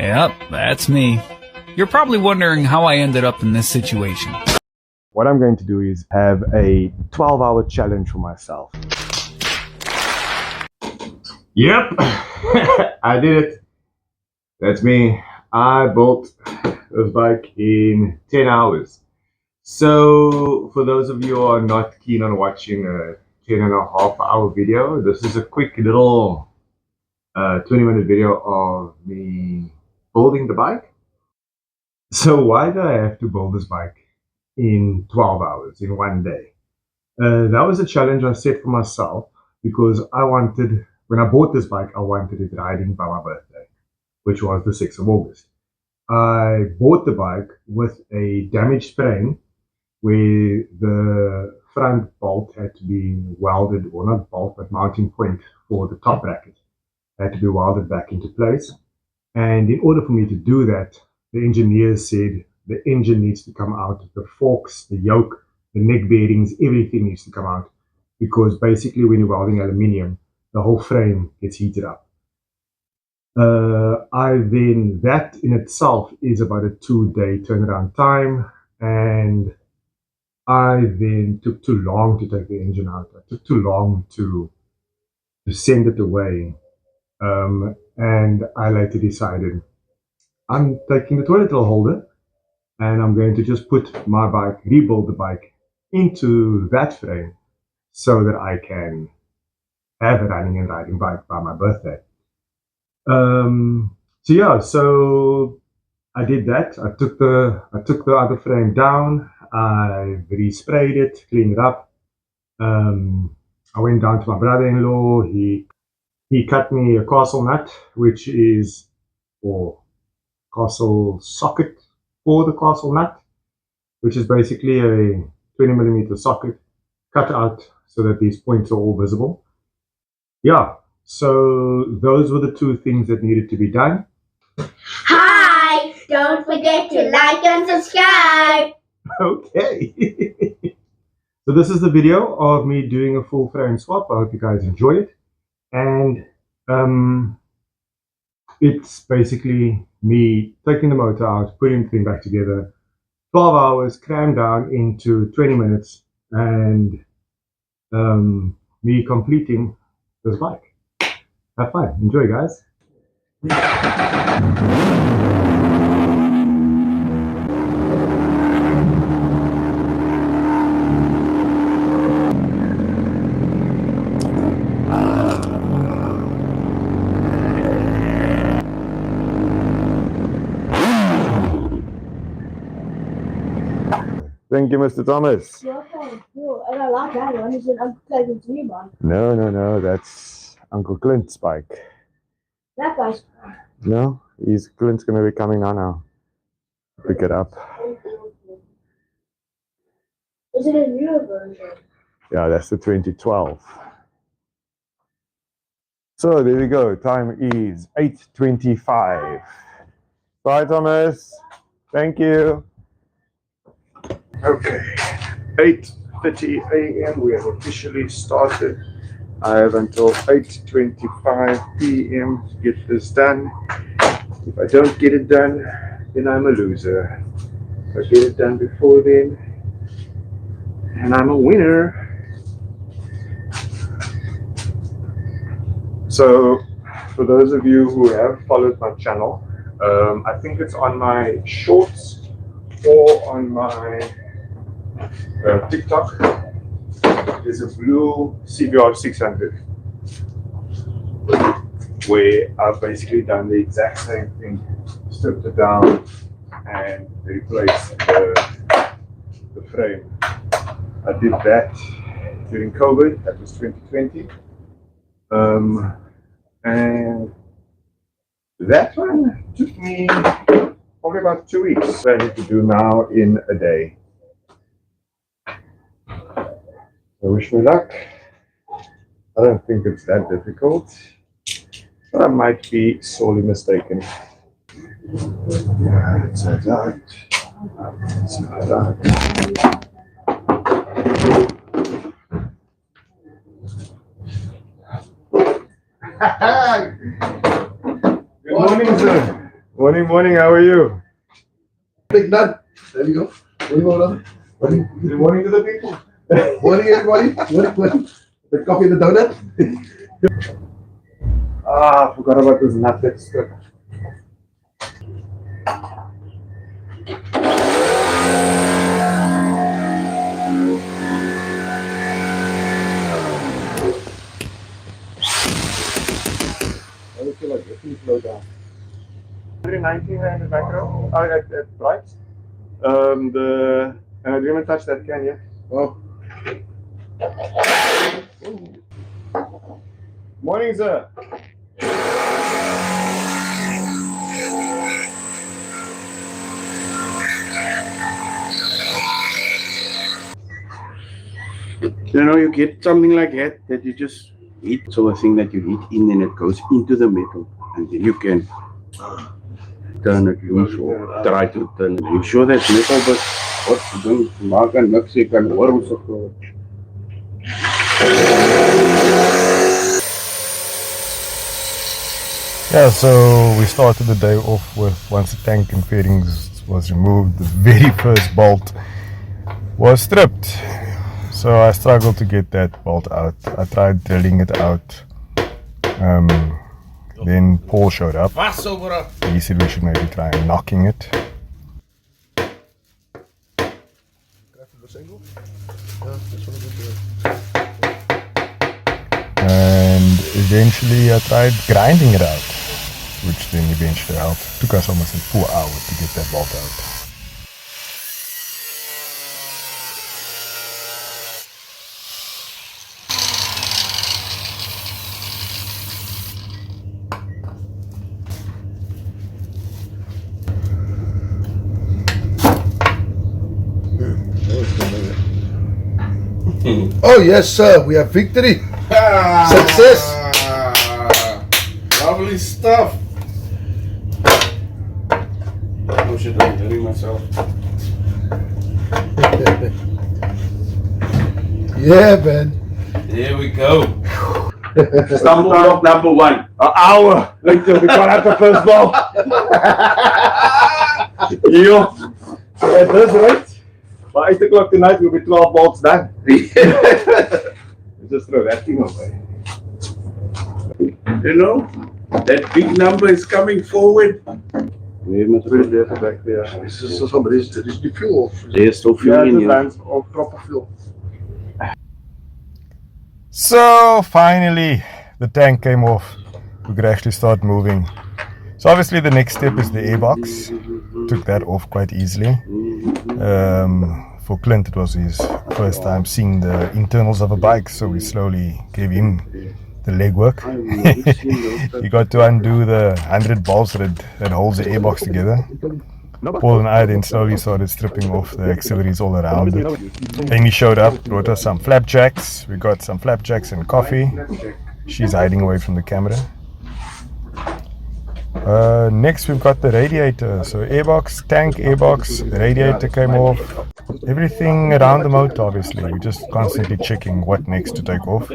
Yep, that's me. You're probably wondering how I ended up in this situation. What I'm going to do is have a 12-hour challenge for myself. Yep, I did it. That's me. I built this bike in 10 hours. So for those of you who are not keen on watching a 10.5-hour video, this is a quick little 20-minute video of me building the bike. So why did I have to build this bike in 12 hours, in one day? That was a challenge I set for myself because I wanted, when I bought this bike, I wanted it riding by my birthday, which was the 6th of August. I bought the bike with a damaged frame where the front bolt had to be welded, or not bolt, but mounting point for the top bracket had to be welded back into place. And in order for me to do that, the engineers said the engine needs to come out, the forks, the yoke, the neck bearings, everything needs to come out, because basically when you're welding aluminium, the whole frame gets heated up. That in itself is about a 2-day turnaround time, and I then took too long to take the engine out. I took too long to send it away, and I later decided I'm taking the toilet roll holder and I'm going to just put my bike, rebuild the bike into that frame so that I can have a running and riding bike by my birthday. So I did that. I took the other frame down. I resprayed it, cleaned it up. I went down to my brother-in-law. He cut me a castle nut, which is, or castle socket for the castle nut, which is basically a 20mm socket cut out so that these points are all visible. Yeah, so those were the two things that needed to be done. Hi! Don't forget to like and subscribe! Okay. So this is the video of me doing a full frame swap. I hope you guys enjoy it. And it's basically me taking the motor out, putting the thing back together, 12 hours crammed down into 20 minutes, and me completing this bike. Have fun. Enjoy, guys. Thank you, Mr. Thomas. I don't like that one. It's an unpleasant new one. No, that's Uncle Clint's bike. That guy's. No, Clint's going to be coming now. Pick it up. Is it a newer version? Yeah, that's the 2012. So there we go. Time is 8:25. Bye, Thomas. Thank you. Okay, 8:30 a.m. We have officially started. I have until 8:25 p.m. to get this done. If I don't get it done, then I'm a loser. If I get it done before then, and I'm a winner. So, for those of you who have followed my channel, I think it's on my shorts or on my TikTok. There's a blue CBR1000 where I've basically done the exact same thing, stripped it down and replaced the frame. I did that during COVID, that was 2020. And that one took me probably about 2 weeks. I need to do now in a day. So wish me luck. I don't think it's that difficult, but I might be sorely mistaken. Yeah, it's not that. It's not that. Good morning, sir. Morning, morning. How are you? Big nut. There you go. Morning, brother. Morning. Good morning to the people. Morning, everybody. Morning. The coffee and the donut. Ah, I forgot about this nut. That's good. I feel like this will slow down. 119 in the background. Oh, at right. And I didn't even touch that can yet. Oh. Morning, sir. You know, you get something like that you just hit. So a thing that you hit in and it goes into the metal, and then you can turn it loose or try to turn it. Make sure that metal, but what you don't mark and mix, you can worms of it. Yeah, so we started the day off with, once the tank and fairings was removed, the very first bolt was stripped. So I struggled to get that bolt out. I tried drilling it out. Then Paul showed up. He said we should maybe try knocking it. And eventually I tried grinding it out, which then eventually helped. It took us almost a full hour to get that bolt out. Oh, yes, sir. We have victory. Success. Lovely stuff. Oh shit, I'm hurting myself. Yeah, man. There we go. Stumble block number 1. An hour later, we got out the first ball. Yeah. So at this rate, by 8 o'clock tonight, we'll be 12 bolts done. Just throw that thing away. You know, that big number is coming forward. We must put it there back there. This is somebody's the fuel. There's still fuel Yeah, in the here. vans of proper fuel. So finally the tank came off. We could actually start moving. So obviously the next step is the airbox. Took that off quite easily. For Clint it was his first time seeing the internals of a bike, so we slowly gave him the legwork. He got to undo the 100 bolts that holds the airbox together. Paul and I then slowly started stripping off the auxiliaries all around it. Amy showed up, brought us some flapjacks. We got some flapjacks and coffee. She's hiding away from the camera. Next we've got the radiator. So airbox, tank, airbox, the radiator came off. Everything around the motor, obviously. We're just constantly checking what next to take off.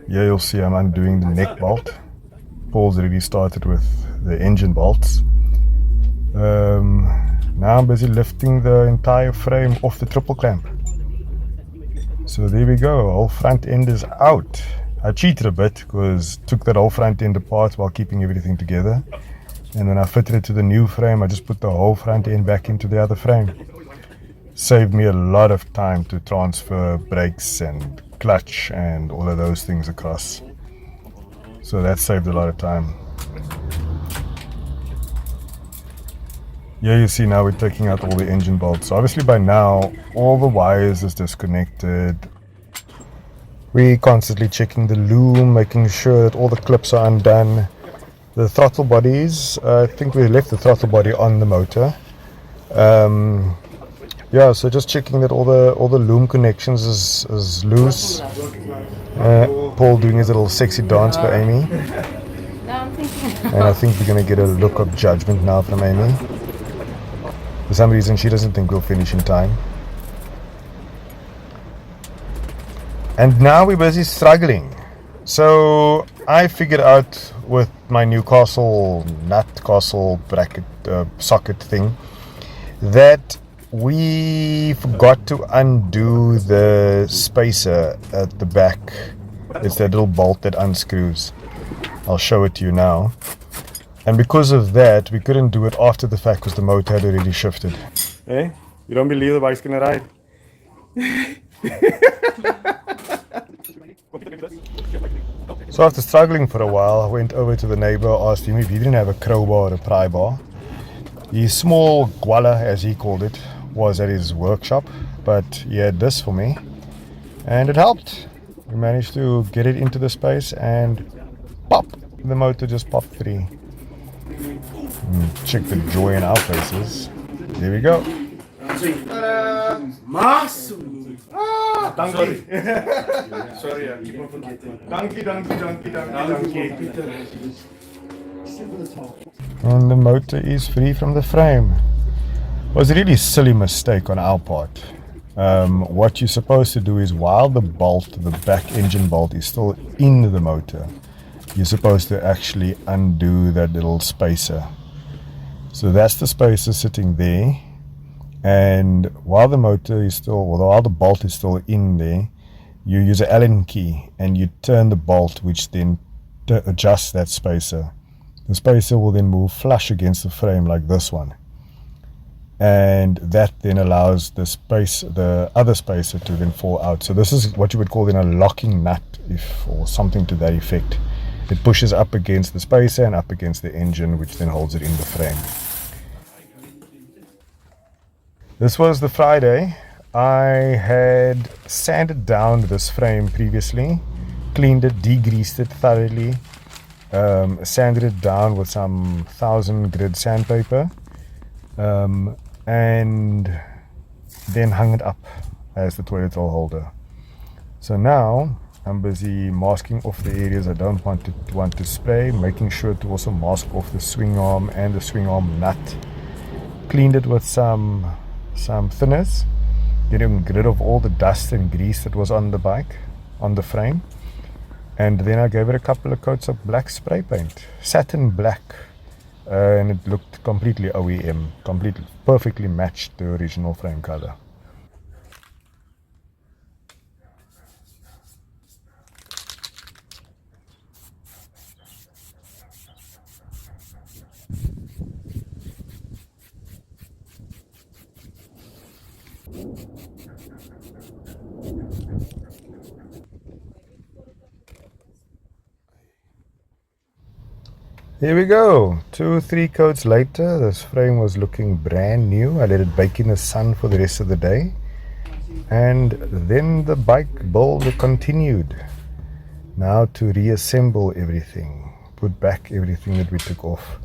Here you'll see I'm undoing the neck bolt. Paul's already started with the engine bolts. Now I'm busy lifting the entire frame off the triple clamp. So there we go, whole front end is out. I cheated a bit because took that whole front end apart while keeping everything together. And when I fitted it to the new frame, I just put the whole front end back into the other frame. Saved me a lot of time to transfer brakes and clutch and all of those things across. So that saved a lot of time. Here you see now we're taking out all the engine bolts. So obviously by now all the wires is disconnected. We're constantly checking the loom, making sure that all the clips are undone. The throttle bodies, I think we left the throttle body on the motor. Yeah, so just checking that all the loom connections is loose. Paul doing his little sexy dance for Amy. And I think we're going to get a look of judgment now from Amy. For some reason she doesn't think we'll finish in time. And now we're busy struggling. So I figured out with my Newcastle Nutcastle bracket socket thing that we forgot to undo the spacer at the back. It's that little bolt that unscrews. I'll show it to you now. And because of that, we couldn't do it after the fact because the motor had already shifted. Hey, you don't believe the bike's gonna ride? So after struggling for a while, I went over to the neighbor, asked him if he didn't have a crowbar or a pry bar. His small guala, as he called it, was at his workshop, but he had this for me, and it helped. We managed to get it into the space and pop! The motor just popped free. Check the joy in our faces. There we go. Donkey. Sorry, donkey. And the motor is free from the frame. It was a really silly mistake on our part. What you're supposed to do is, while the back engine bolt is still in the motor, you're supposed to actually undo that little spacer. So that's the spacer sitting there, and while the bolt is still in there, you use an Allen key and you turn the bolt, which then adjusts that spacer. The spacer will then move flush against the frame like this one, and that then allows the other spacer to then fall out. So this is what you would call then a locking nut, or something to that effect. It pushes up against the spacer and up against the engine, which then holds it in the frame. This was the Friday. I had sanded down this frame previously, cleaned it, degreased it thoroughly, sanded it down with some 1000 grit sandpaper, and then hung it up as the toilet roll holder. So now I'm busy masking off the areas I don't want to spray, making sure to also mask off the swing arm and the swing arm nut. Cleaned it with some thinners, getting rid of all the dust and grease that was on the bike, on the frame. And then I gave it a couple of coats of black spray paint, satin black, and it looked completely OEM, perfectly matched the original frame color. Here we go. 2-3 coats later, this frame was looking brand new. I let it bake in the sun for the rest of the day, and then the bike build continued. Now to reassemble everything, put back everything that we took off.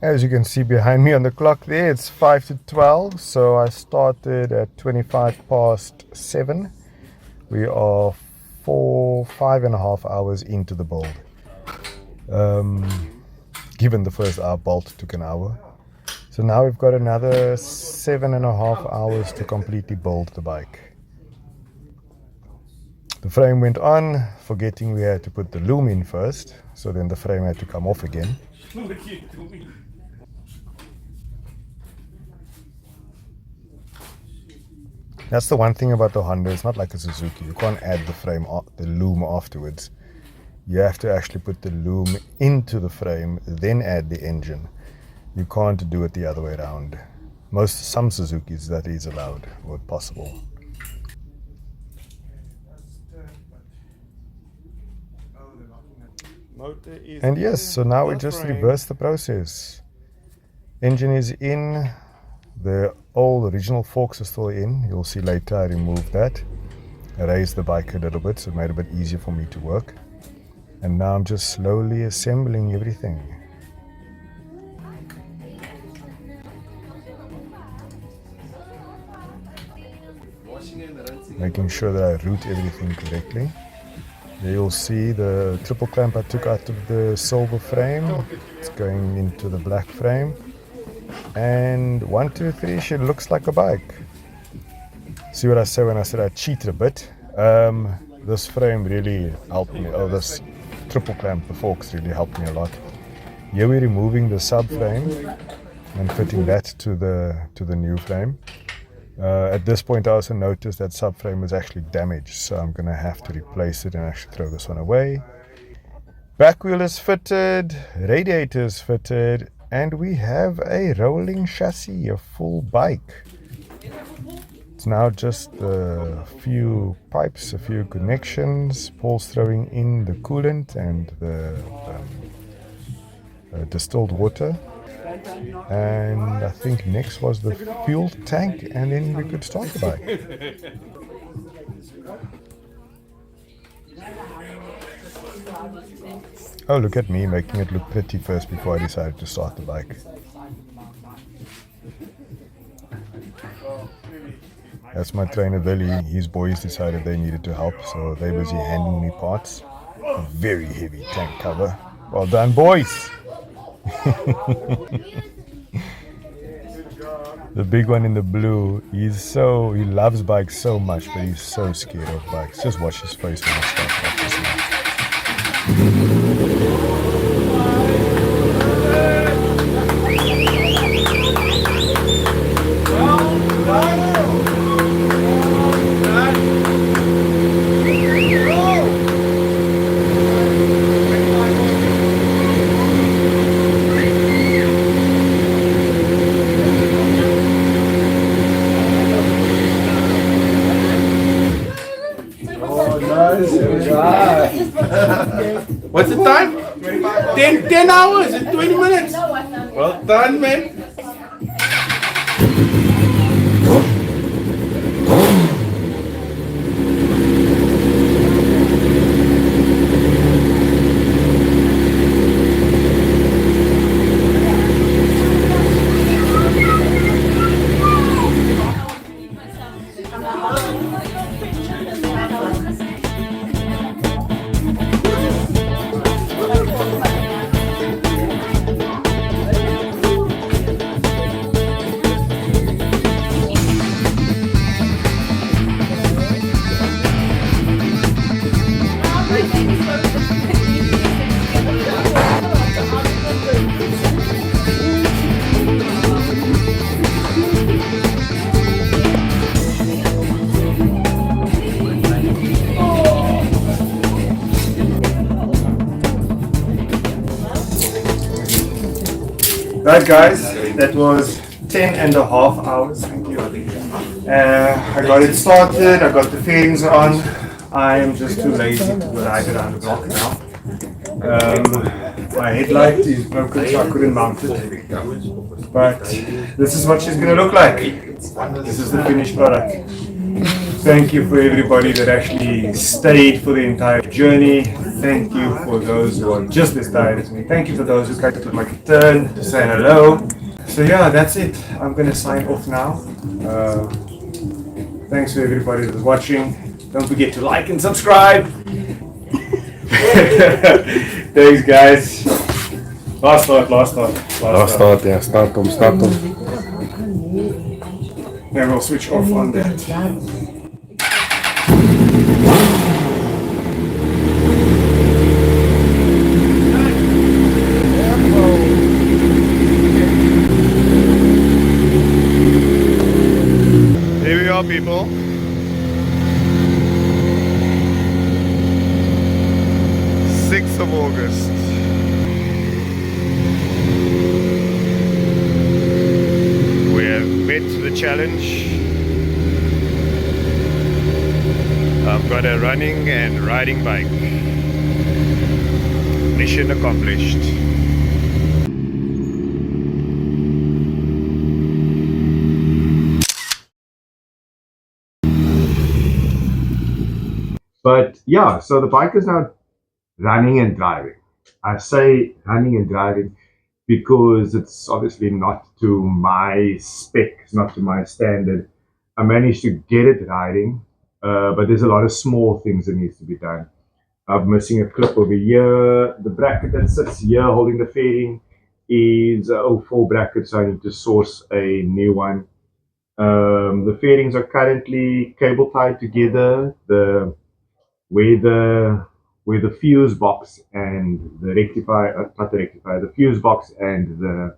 As you can see behind me on the clock there, it's 5 to 12, so I started at 25 past 7. We are 5.5 hours into the build. Given the first hour bolt took an hour, so now we've got another 7.5 hours to completely build the bike. The frame went on, forgetting we had to put the loom in first, so then the frame had to come off again. That's the one thing about the Honda, it's not like a Suzuki. You can't add the loom afterwards. You have to actually put the loom into the frame, then add the engine. You can't do it the other way around. Some Suzukis that is allowed or possible. And yes, so now we just reverse the process. Engine is in, the old original forks are still in. You'll see later I removed that. I raised the bike a little bit, so it made it a bit easier for me to work. And now I'm just slowly assembling everything. Making sure that I route everything correctly. There you'll see the triple clamp I took out of the silver frame. It's going into the black frame. And 1, 2, 3, she looks like a bike. See what I say when I said I cheated a bit. This frame really helped me. Oh, this triple clamp, the forks really helped me a lot. Here we're removing the subframe and fitting that to the new frame. At this point I also noticed that subframe is actually damaged, so I'm gonna have to replace it and actually throw this one away. Back wheel is fitted, radiator is fitted, and we have a rolling chassis, a full bike. It's now just a few pipes, a few connections. Paul's throwing in the coolant and the distilled water. And I think next was the fuel tank, and then we could start the bike. Oh, look at me making it look pretty first before I decided to start the bike. That's my trainer Billy. His boys decided they needed to help, so they're busy handing me parts. A very heavy tank cover. Well done, boys! The big one in the blue, he loves bikes so much, but he's so scared of bikes. Just watch his face when I start practicing. What's the time? 10 hours and 20 minutes. Well done, man. Right guys, that was 10.5 hours. Thank you. I got it started, I got the fairings on. I am just too lazy to ride around the block now. My headlight is broken, so I couldn't mount it. But this is what she's going to look like. This is the finished product. Thank you for everybody that actually stayed for the entire journey. Thank you for those who are just as tired as me. Thank you for those who came to my turn to say hello. So yeah, that's it. I'm going to sign off now. Thanks for everybody that was watching. Don't forget to like and subscribe. Thanks guys. Last start. Yeah, start them. Then we'll switch off on that. Here we are, people. August. We have met the challenge. I've got a running and riding bike. Mission accomplished. But yeah, so the bike is now running and driving. I say running and driving because it's obviously not to my spec, it's not to my standard. I managed to get it riding, but there's a lot of small things that needs to be done. I'm missing a clip over here. The bracket that sits here holding the fairing is a 04 bracket, so I need to source a new one. The fairings are currently cable tied together. Where the fuse box and the rectifier, not the rectifier, the fuse box and the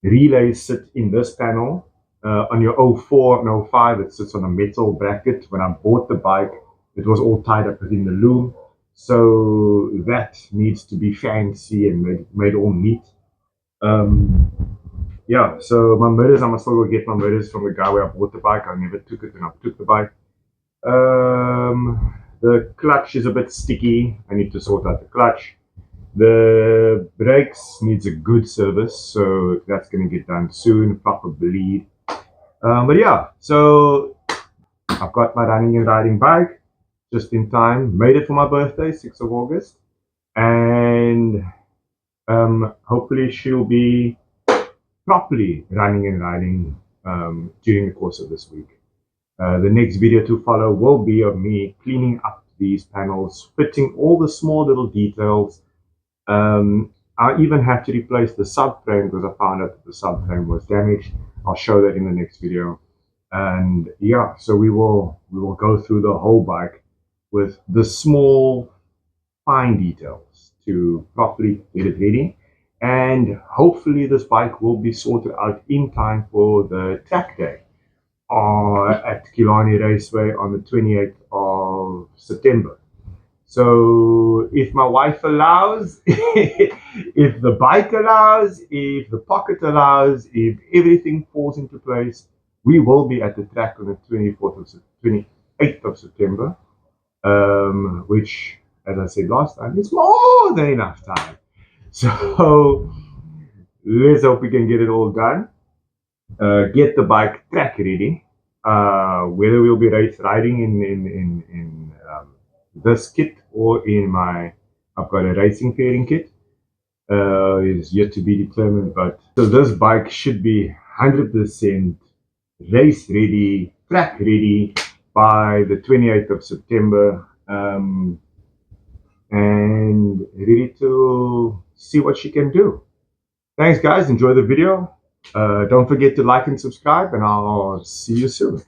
relays sit in this panel. On your 04 and 05, it sits on a metal bracket. When I bought the bike, it was all tied up within the loom. So that needs to be fancy and made all neat. Yeah, so my mirrors, I must still go get my mirrors from the guy where I bought the bike. I never took it when I took the bike. The clutch is a bit sticky. I need to sort out the clutch. The brakes needs a good service, so that's going to get done soon, proper bleed. But yeah, so I've got my running and riding bike just in time. Made it for my birthday, 6th of August. And hopefully she'll be properly running and riding during the course of this week. The next video to follow will be of me cleaning up these panels, fitting all the small little details. I even had to replace the subframe because I found out that the subframe was damaged. I'll show that in the next video. And yeah, so we will go through the whole bike with the small fine details to properly get it ready. And hopefully this bike will be sorted out in time for the track day at Killarney Raceway on the 28th of September. So if my wife allows, if the bike allows, if the pocket allows, if everything falls into place, we will be at the track on the 28th of September, which, as I said last time, is more than enough time. So let's hope we can get it all done. Get the bike track ready. Whether we'll be riding in this kit or in I've got a racing fairing kit, is yet to be determined. But so this bike should be 100% race ready, track ready by the 28th of September, and ready to see what she can do. Thanks guys, enjoy the video. Don't forget to like and subscribe, and I'll see you soon.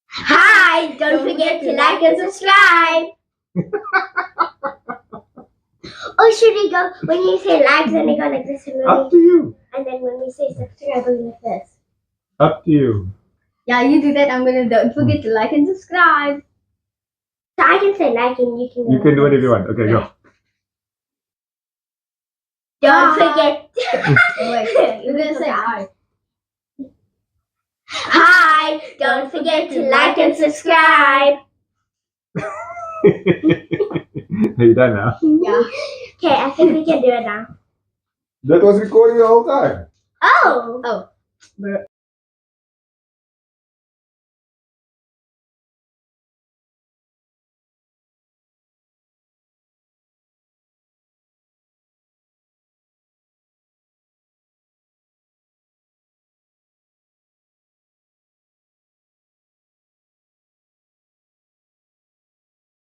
Hi! Don't forget to like and subscribe. Or should we go, when you say like, then we go like this, Up to you. and then when we say subscribe, we go like this. Up to you. Yeah, you do that. I'm gonna don't forget to like and subscribe. So I can say like and you can go You like can do this. whatever you want. Okay, go. Don't forget. Wait, you're gonna say hi. Hi! Don't forget to like and subscribe. Are you done now? Yeah. Okay, I think we can do it now. That was recording the whole time. Oh! Oh.